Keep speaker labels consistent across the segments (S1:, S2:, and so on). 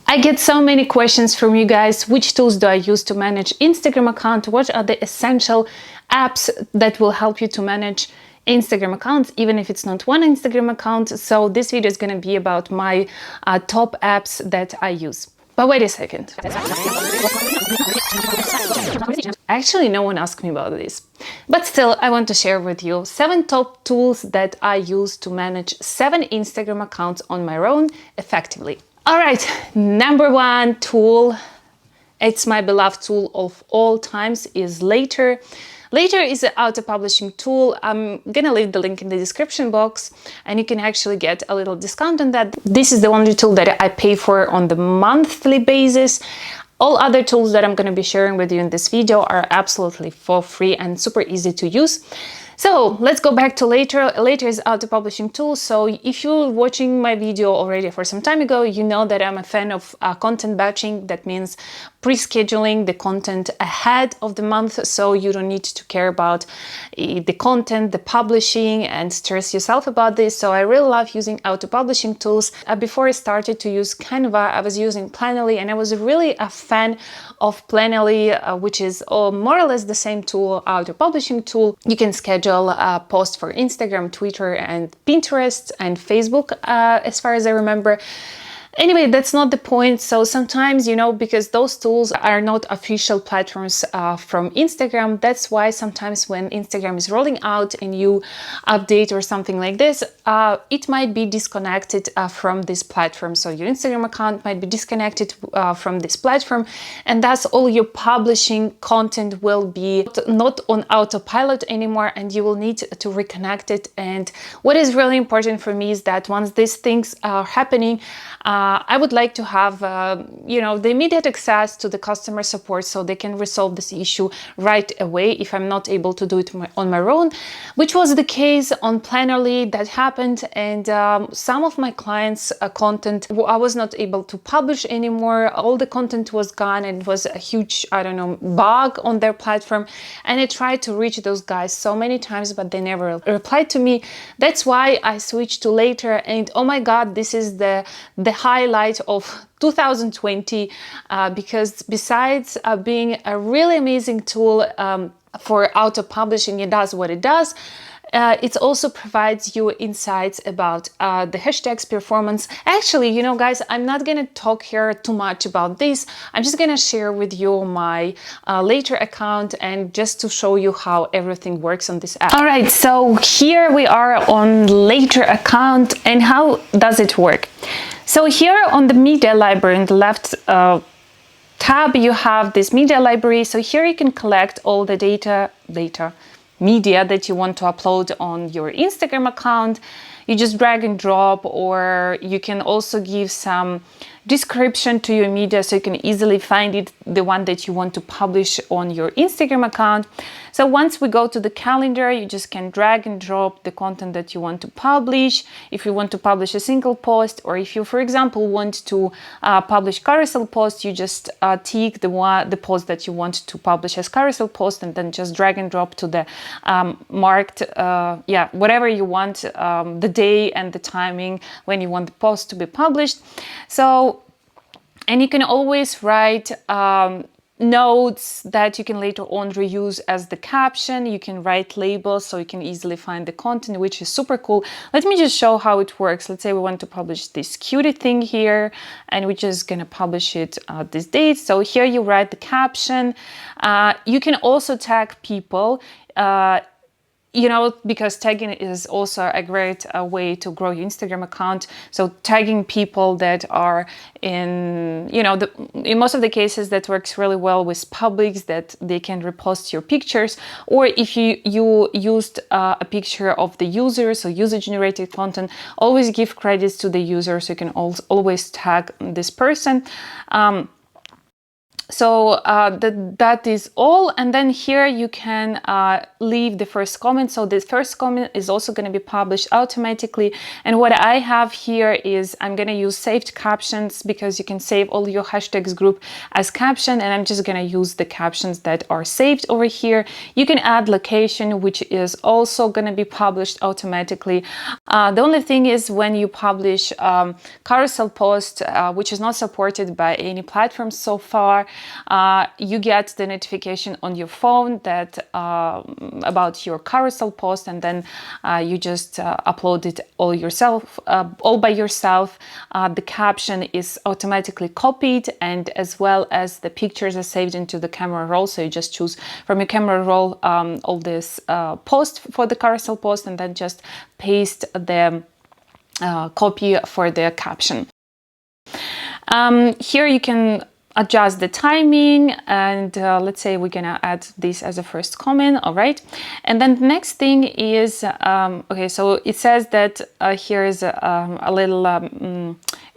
S1: I get so many questions from you guys. Which tools do I use to manage Instagram account? What are the essential apps that will help you to manage Instagram accounts, even if it's not one Instagram account? So this video is going to be about my top apps that I use. But wait a second. Actually, no one asked me about this. But still, I want to share with you 7 top tools that I use to manage 7 Instagram accounts on my own effectively. All right, number 1 tool, it's my beloved tool of all times, is Later. Later is an auto-publishing tool. I'm gonna leave the link in the description box and you can actually get a little discount on that. This is the only tool that I pay for on the monthly basis. All other tools that I'm going to be sharing with you in this video are absolutely for free and super easy to use. So let's go back to Later. Later is auto-publishing tool. So if you're watching my video already for some time ago, you know that I'm a fan of content batching. That means pre-scheduling the content ahead of the month, so you don't need to care about the content, the publishing, and stress yourself about this. So I really love using auto-publishing tools. Before I started to use Canva, I was using Planoly, and I was really a fan of Planoly, which is more or less the same tool, auto-publishing tool. You can schedule a post for Instagram, Twitter, and Pinterest, and Facebook, as far as I remember. Anyway, that's not the point. So sometimes, you know, because those tools are not official platforms from Instagram, that's why sometimes when Instagram is rolling out a new update or something like this, it might be disconnected from this platform. So your Instagram account might be disconnected from this platform, and thus all your publishing content will be not on autopilot anymore, and you will need to reconnect it. And what is really important for me is that once these things are happening, I would like to have, you know, the immediate access to the customer support so they can resolve this issue right away if I'm not able to do it on my own, which was the case on Planoly. That happened, and some of my clients' content I was not able to publish anymore. All the content was gone, and it was a huge, I don't know, bug on their platform. And I tried to reach those guys so many times, but they never replied to me. That's why I switched to Later, and oh my God, this is the highlight of 2020 because besides being a really amazing tool for auto-publishing, it does what it does. It also provides you insights about the hashtags performance. Actually, you know, guys, I'm not going to talk here too much about this. I'm just going to share with you my Later account and just to show you how everything works on this app. All right, so here we are on Later account, and how does it work? So here on the media library in the left tab, you have this media library. So here you can collect all the media that you want to upload on your Instagram account. You just drag and drop, or you can also give some description to your media so you can easily find it, the one that you want to publish on your Instagram account. So once we go to the calendar, you just can drag and drop the content that you want to publish. If you want to publish a single post, or if you, for example, want to publish carousel post, you just tick the post that you want to publish as carousel post, and then just drag and drop to the marked, whatever you want, the day and the timing when you want the post to be published. So, and you can always write notes that you can later on reuse as the caption. You can write labels so you can easily find the content, which is super cool. Let me just show how it works. Let's say we want to publish this cutie thing here, and we're just gonna publish it this date. So here you write the caption. You can also tag people. You know, because tagging is also a great way to grow your Instagram account. So tagging people that are in, you know, in most of the cases that works really well with publics, that they can repost your pictures. Or if you used a picture of the user, so user-generated content, always give credits to the user, so you can always tag this person. So that is all. And then here you can leave the first comment. So the first comment is also going to be published automatically. And what I have here is I'm going to use saved captions, because you can save all your hashtags group as caption. And I'm just going to use the captions that are saved over here. You can add location, which is also going to be published automatically. The only thing is, when you publish carousel post, which is not supported by any platform so far, you get the notification on your phone that about your carousel post, and then you just upload it all yourself, all by yourself. The caption is automatically copied, and as well as the pictures are saved into the camera roll. So you just choose from your camera roll all this post for the carousel post, and then just paste the copy for the caption. Here you can adjust the timing, and let's say we're gonna add this as a first comment. All right, and then the next thing is okay, so it says that here is a little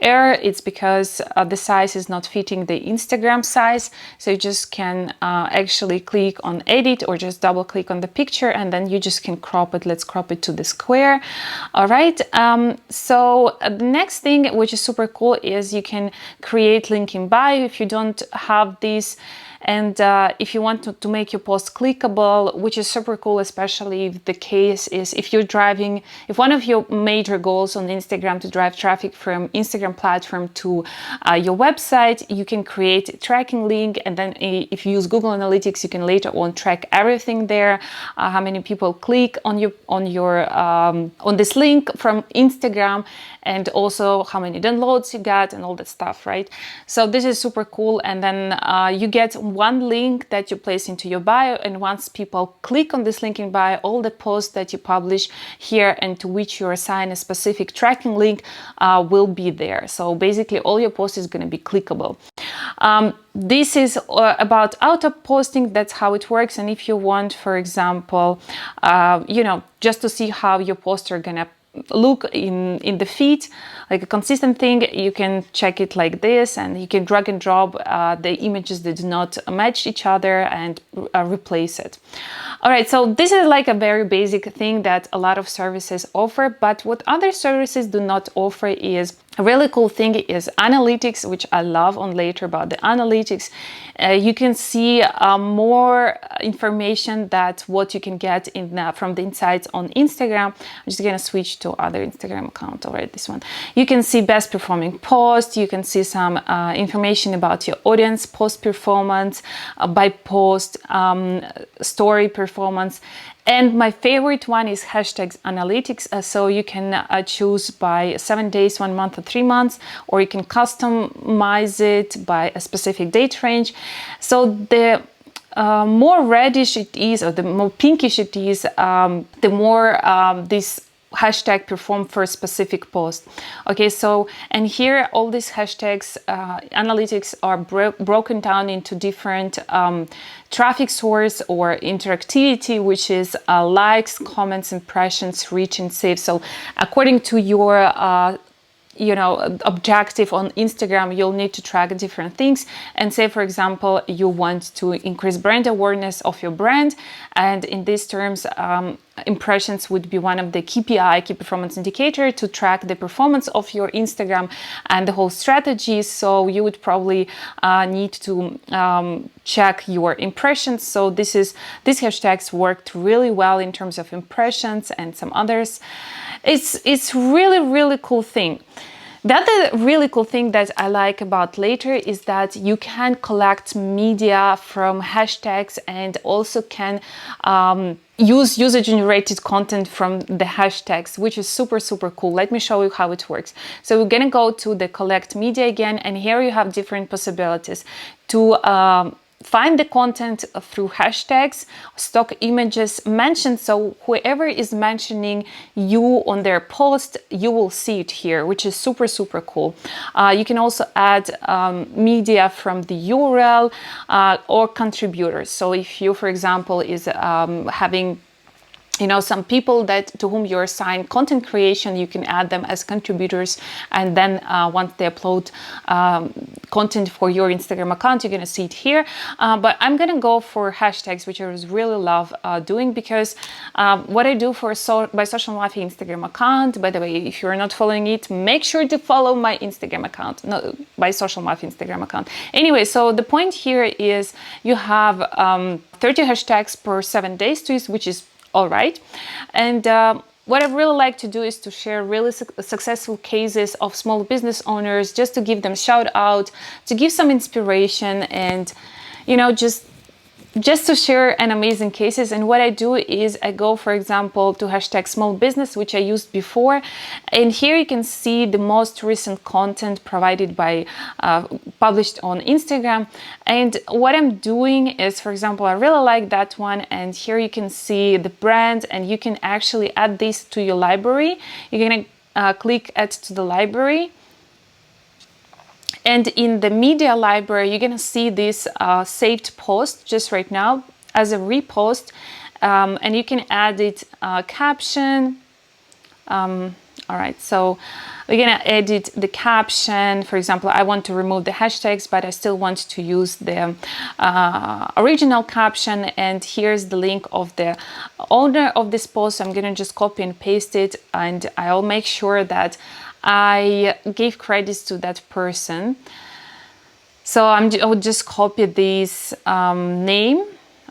S1: error. It's because the size is not fitting the Instagram size. So you just can actually click on edit, or just double click on the picture, and then you just can crop it. Let's crop it to the square. All right, so the next thing, which is super cool, is you can create link in bio if you don't have this. And if you want to make your post clickable, which is super cool, especially if the case is if you're driving, if one of your major goals on Instagram to drive traffic from Instagram platform to your website, you can create a tracking link. And then if you use Google Analytics, you can later on track everything there, how many people click on this link from Instagram, and also how many downloads you got and all that stuff, right? So this is super cool. And then you get one link that you place into your bio, and once people click on this link in bio, all the posts that you publish here and to which you assign a specific tracking link will be there. So basically all your posts is going to be clickable. This is about auto posting. That's how it works. And if you want, for example, just to see how your posts are gonna look in the feed, like a consistent thing, you can check it like this, and you can drag and drop the images that do not match each other and replace it. All right, so this is like a very basic thing that a lot of services offer, but what other services do not offer is a really cool thing is analytics, which I love on later about the analytics. You can see more information that what you can get from the insights on Instagram. I'm just gonna switch to other Instagram account. All right, this one. You can see best performing post. You can see some information about your audience, post performance, by post, story performance. And my favorite one is hashtags analytics. So you can choose by 7 days, 1 month, or 3 months, or you can customize it by a specific date range. So the more reddish it is, or the more pinkish it is, the more this hashtag perform for a specific post. Okay, so, and here all these hashtags analytics are broken down into different traffic source or interactivity, which is likes, comments, impressions, reach, and save. So according to your objective on Instagram, you'll need to track different things. And say, for example, you want to increase brand awareness of your brand, and in these terms, impressions would be one of the KPI, key performance indicator, to track the performance of your Instagram and the whole strategy. So you would probably need to check your impressions. So these hashtags worked really well in terms of impressions and some others. It's really cool thing. The other really cool thing that I like about later is that you can collect media from hashtags and also can use user-generated content from the hashtags, which is super cool. Let me show you how it works. So we're gonna go to the collect media again, and here you have different possibilities to find the content through hashtags, stock images mentioned. So whoever is mentioning you on their post, you will see it here, which is super cool. You can also add media from the URL or contributors. So if you, for example, is having some people to whom you assign content creation, you can add them as contributors, and then once they upload content for your Instagram account, you're gonna see it here. But I'm gonna go for hashtags, which I really love doing, because what I do for by Social Mafia Instagram account, by the way, if you're not following it, make sure to follow my Instagram account, no, by Social Mafia Instagram account. Anyway, so the point here is you have 30 hashtags per 7 days to use, which is all right. And what I really like to do is to share really successful cases of small business owners, just to give them shout out, to give some inspiration, and you know, just to share an amazing cases. And what I do is I go, for example, to hashtag small business, which I used before, and here you can see the most recent content provided by published on Instagram. And what I'm doing is, for example, I really like that one, and here you can see the brand, and you can actually add this to your library. You're gonna click add to the library. And in the media library, you're gonna see this saved post just right now as a repost, and you can add it caption. All right, so we're gonna edit the caption. For example, I want to remove the hashtags, but I still want to use the original caption. And here's the link of the owner of this post. I'm gonna just copy and paste it, and I'll make sure that I gave credits to that person. So I would just copy this name.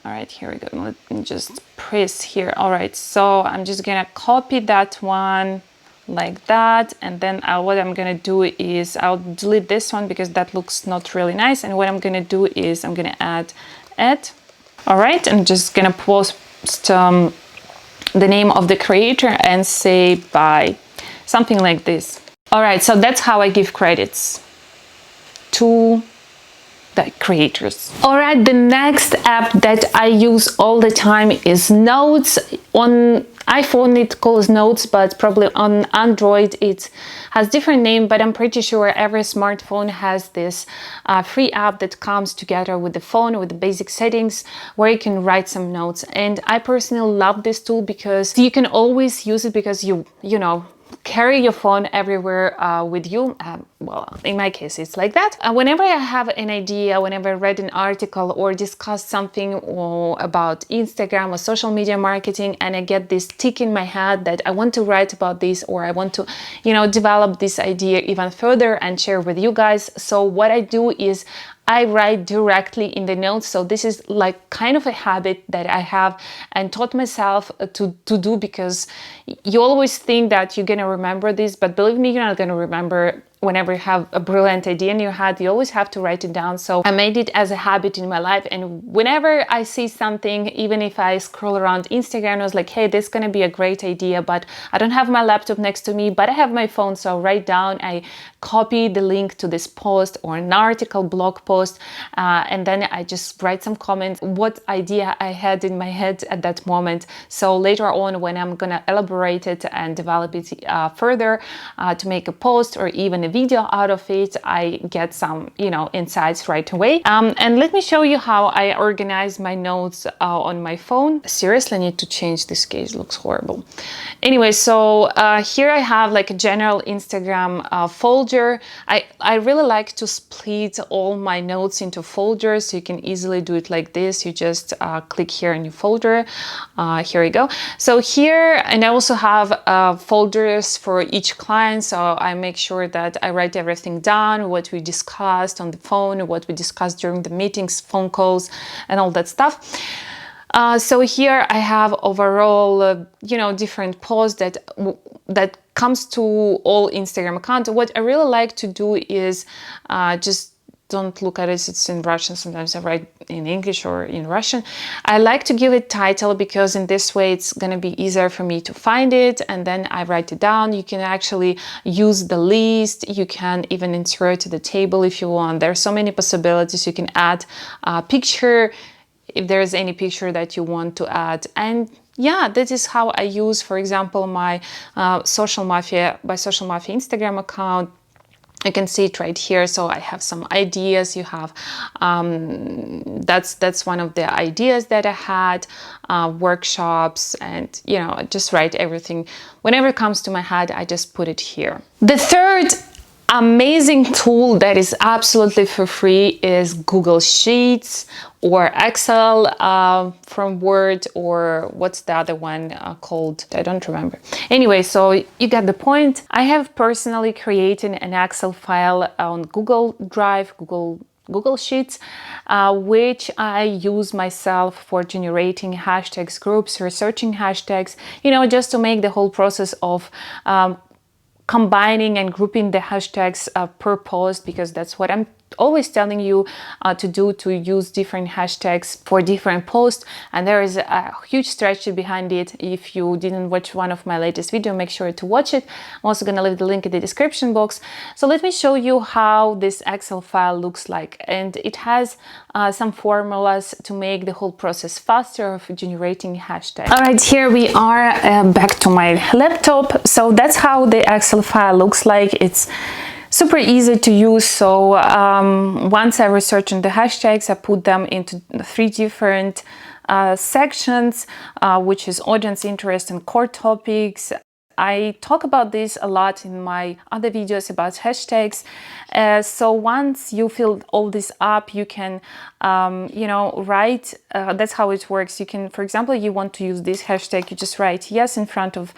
S1: All right, here we go. Let me just press here. All right, so I'm just gonna copy that one like that, and then what I'm gonna do is I'll delete this one because that looks not really nice. And what I'm gonna do is I'm gonna add. All right, I'm just gonna post the name of the creator and say bye. Something like this. All right, so that's how I give credits to the creators. All right, the next app that I use all the time is Notes. On iPhone it calls Notes, but probably on Android it has different name, but I'm pretty sure every smartphone has this free app that comes together with the phone, with the basic settings, where you can write some notes. And I personally love this tool because you can always use it, because you know, carry your phone everywhere with you. Well, in my case, it's like that. Whenever I have an idea, whenever I read an article or discuss something about Instagram or social media marketing, and I get this tick in my head that I want to write about this, or I want to, you know, develop this idea even further and share with you guys. So what I do is I write directly in the notes. So this is like kind of a habit that I have and taught myself to do, because you always think that you're gonna remember this, but believe me, you're not gonna remember. Whenever you have a brilliant idea in your head, you always have to write it down. So I made it as a habit in my life. And whenever I see something, even if I scroll around Instagram, I was like, hey, this is gonna be a great idea, but I don't have my laptop next to me, but I have my phone. So I write down, I copy the link to this post or an article, blog post, and then I just write some comments, what idea I had in my head at that moment. So later on, when I'm gonna elaborate it and develop it further to make a post or even a video out of it, I get some, you know, insights right away. And let me show you how I organize my notes on my phone. Seriously, I need to change this case, it looks horrible. Anyway, so here I have like a general Instagram folder. I really like to split all my notes into folders, so you can easily do it like this. You just click here in your folder. Here we go. So here, and I also have folders for each client, so I make sure that I write everything down, what we discussed on the phone, what we discussed during the meetings, phone calls, and all that stuff. So here I have overall, you know, different posts that comes to all Instagram accounts. What I really like to do is just don't look at it, it's in Russian. Sometimes I write in English or in Russian. I like to give it title, because in this way it's gonna be easier for me to find it, and then I write it down. You can actually use the list, you can even insert the table if you want. There are so many possibilities. You can add a picture if there's any picture that you want to add. And yeah, that is how I use, for example, my Social Mafia Instagram account. You can see it right here. So I have some ideas. You have that's one of the ideas that I had, workshops, and you know, just write everything whenever it comes to my head. I just put it here. The third amazing tool that is absolutely for free is Google Sheets or Excel from Word, or what's the other one called? I don't remember. Anyway, so you get the point. I have personally created an Excel file on Google Drive, Google Sheets, which I use myself for generating hashtags, groups, researching hashtags, just to make the whole process of combining and grouping the hashtags per post, because that's what I'm always telling you to do, to use different hashtags for different posts. And there is a huge strategy behind it. If you didn't watch one of my latest videos, make sure to watch it. I'm also going to leave the link in the description box. So let me show you how this Excel file looks like. And it has some formulas to make the whole process faster of generating hashtags. All right, here we are back to my laptop. So that's how the Excel file looks like. It's super easy to use. So once I research on the hashtags, I put them into 3 different sections, which is audience, interest, and core topics. I talk about this a lot in my other videos about hashtags. So once you fill all this up, you can, write, that's how it works. You can, for example, you want to use this hashtag, you just write yes in front of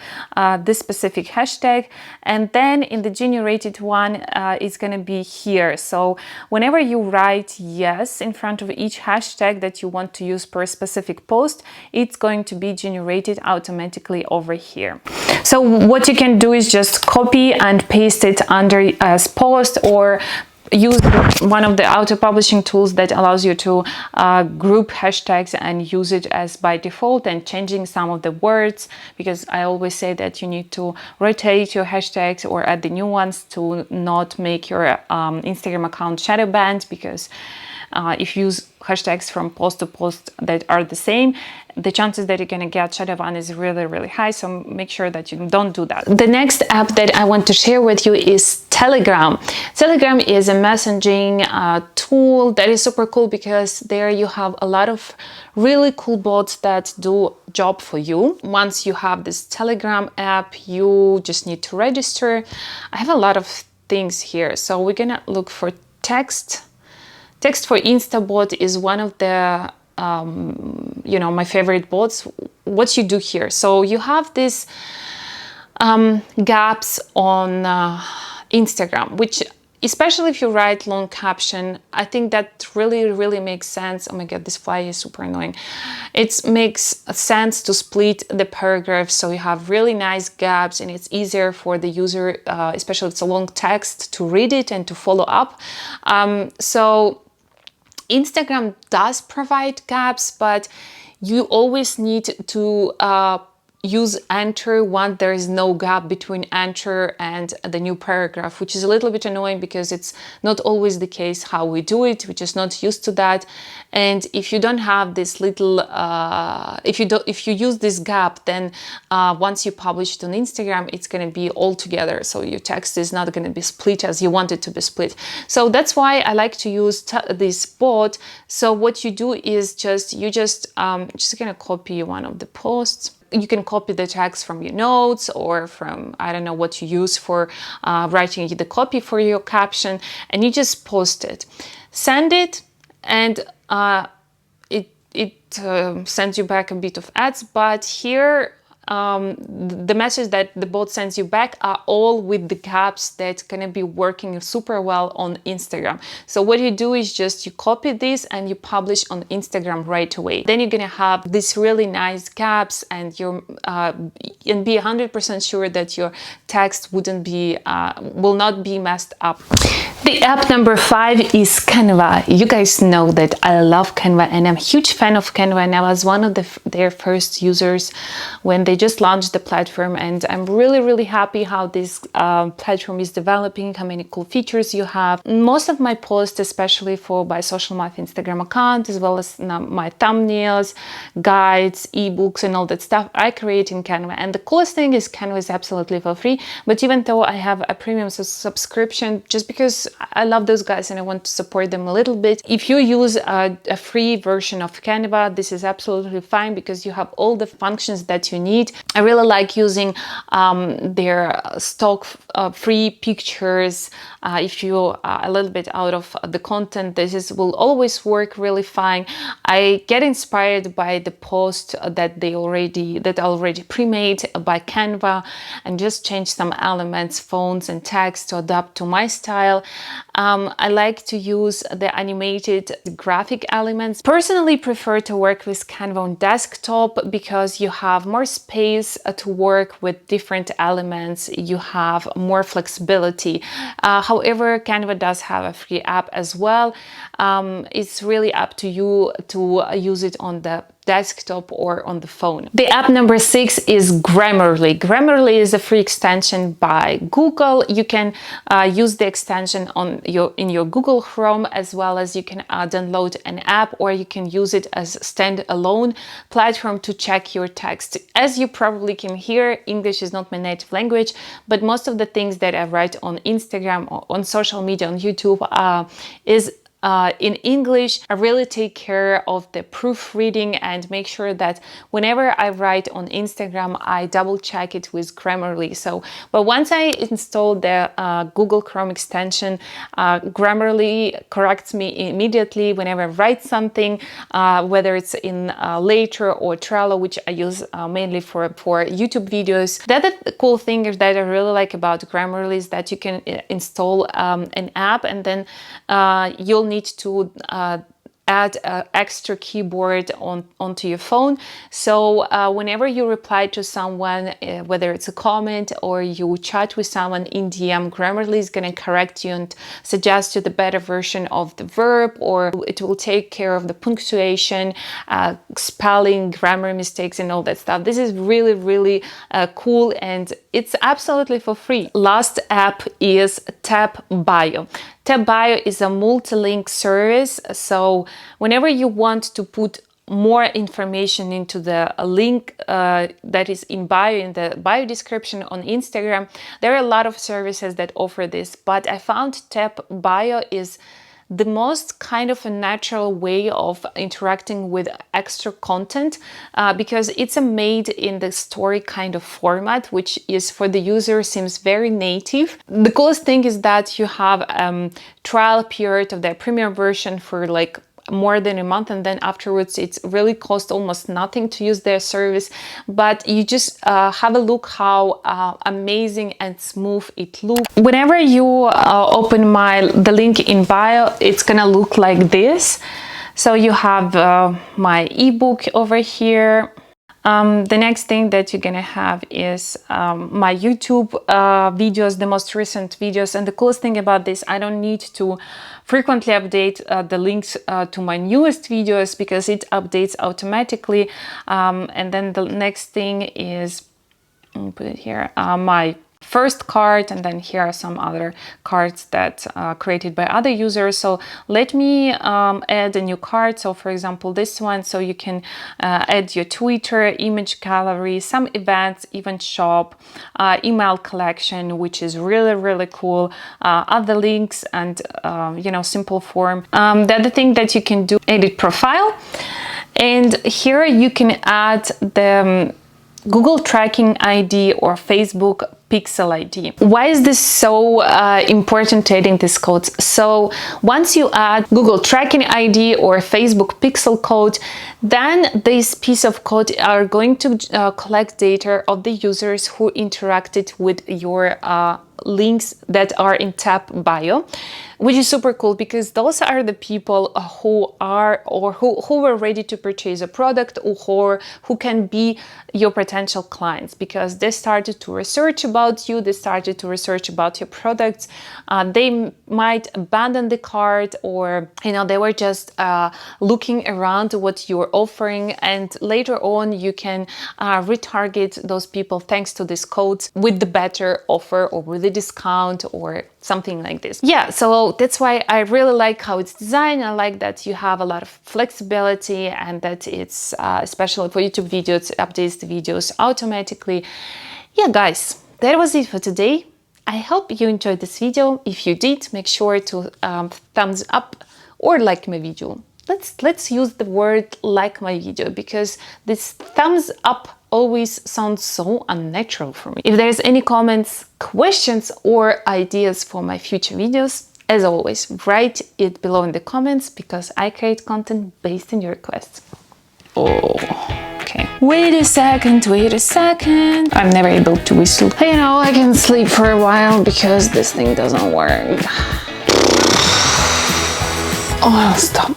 S1: this specific hashtag. And then in the generated one, it's going to be here. So whenever you write yes in front of each hashtag that you want to use per specific post, it's going to be generated automatically over here. So what you can do is just copy and paste it under as post, or use one of the auto-publishing tools that allows you to group hashtags and use it as by default, and changing some of the words, because I always say that you need to rotate your hashtags or add the new ones to not make your Instagram account shadow banned, because if you use hashtags from post to post that are the same, the chances that you're going to get shadow ban is really, really high. So make sure that you don't do that. The next app that I want to share with you is Telegram. Telegram is a messaging tool that is super cool, because there you have a lot of really cool bots that do job for you. Once you have this Telegram app, you just need to register. I have a lot of things here. So we're going to look for text. Text for Insta Bot is one of the my favorite bots. What you do here, so you have these gaps on Instagram, which, especially if you write long caption, I think that really makes sense. Oh my god, this fly is super annoying. It makes sense to split the paragraphs, so you have really nice gaps, and it's easier for the user, especially if it's a long text, to read it and to follow up. So Instagram does provide gaps, but you always need to use enter when there is no gap between enter and the new paragraph, which is a little bit annoying because it's not always the case how we do it. We're just not used to that. And if you don't have this little, if you use this gap, then once you publish it on Instagram, it's going to be all together. So your text is not going to be split as you want it to be split. So that's why I like to use this bot. So what you do is just going to copy one of the posts. You can copy the text from your notes or from, I don't know what you use for writing the copy for your caption, and you just post it. Send it, and it sends you back a bit of ads, but here the message that the bot sends you back are all with the gaps that's going to be working super well on Instagram. So what you do is just you copy this and you publish on Instagram right away. Then you're going to have these really nice gaps, and you're and be 100% sure that your text will not be messed up. The app number 5 is Canva. You guys know that I love Canva, and I'm a huge fan of Canva, and I was one of their first users when they just launched the platform, and I'm really happy how this platform is developing, how many cool features you have. Most of my posts, especially for my social math Instagram account, as well as my thumbnails, guides, ebooks, and all that stuff, I create in Canva. And the coolest thing is Canva is absolutely for free, but even though I have a premium subscription, just because I love those guys and I want to support them a little bit, if you use a free version of Canva, this is absolutely fine, because you have all the functions that you need need. I really like using their stock free pictures. If you are a little bit out of the content, will always work really fine. I get inspired by the post that I already pre-made by Canva, and just change some elements, fonts and text to adapt to my style. I like to use the animated graphic elements. Personally prefer to work with Canva on desktop because you have more space to work with different elements. You have more flexibility. However, Canva does have a free app as well. It's really up to you to use it on the desktop or on the phone. The app number 6 is Grammarly. Grammarly is a free extension by Google. You can use the extension in your Google Chrome, as well as you can download an app, or you can use it as a standalone platform to check your text. As you probably can hear, English is not my native language, but most of the things that I write on Instagram, or on social media, on YouTube, is in English. I really take care of the proofreading and make sure that whenever I write on Instagram, I double check it with Grammarly. But once I install the Google Chrome extension, Grammarly corrects me immediately whenever I write something, whether it's in Later or Trello, which I use mainly for YouTube videos. The other cool thing that I really like about Grammarly is that you can install an app, and then you'll need to add an extra keyboard onto your phone. So whenever you reply to someone, whether it's a comment or you chat with someone in DM, Grammarly is going to correct you and suggest you the better version of the verb, or it will take care of the punctuation, spelling, grammar mistakes, and all that stuff. This is really, really cool, and it's absolutely for free. Last app is Tap Bio. Tap Bio is a multi-link service. So whenever you want to put more information into the link that is in the bio description on Instagram, there are a lot of services that offer this, but I found Tap Bio is the most kind of a natural way of interacting with extra content, because it's a made in the story kind of format, which is for the user seems very native. The coolest thing is that you have trial period of the premium version for like more than a month, and then afterwards it's really cost almost nothing to use their service. But you just have a look how amazing and smooth it looks. Whenever you open the link in bio, it's gonna look like this. So you have my ebook over here. The next thing that you're gonna have is my YouTube videos, the most recent videos. And the coolest thing about this, I don't need to frequently update the links to my newest videos because it updates automatically. And then the next thing is, let me put it here, my first card, and then here are some other cards that are created by other users. So let me add a new card. So for example, this one, so you can add your Twitter, image gallery, some events, event shop, email collection, which is really, really cool, other links, and simple form. The other thing that you can do, edit profile, and here you can add the Google tracking ID or Facebook Pixel ID. Why is this so important to adding these codes? So once you add Google tracking ID or Facebook Pixel code, then this piece of code are going to collect data of the users who interacted with your links that are in Tap Bio, which is super cool because those are the people who are or who were ready to purchase a product, or who can be your potential clients, because they started to research about you, they started to research about your products. They might abandon the cart, or they were just looking around what you're offering, and later on you can retarget those people thanks to this code with the better offer or with a discount or something like this. Yeah, so that's why I really like how it's designed. I like that you have a lot of flexibility, and that it's especially for YouTube videos, it updates the videos automatically. Yeah, guys, that was it for today. I hope you enjoyed this video. If you did, make sure to thumbs up or like my video. Let's use the word like my video, because this thumbs up always sounds so unnatural for me. If there's any comments, questions, or ideas for my future videos, as always, write it below in the comments because I create content based on your requests. Oh, okay. Wait a second. I'm never able to whistle. You know, I can sleep for a while because this thing doesn't work. Oh, stop.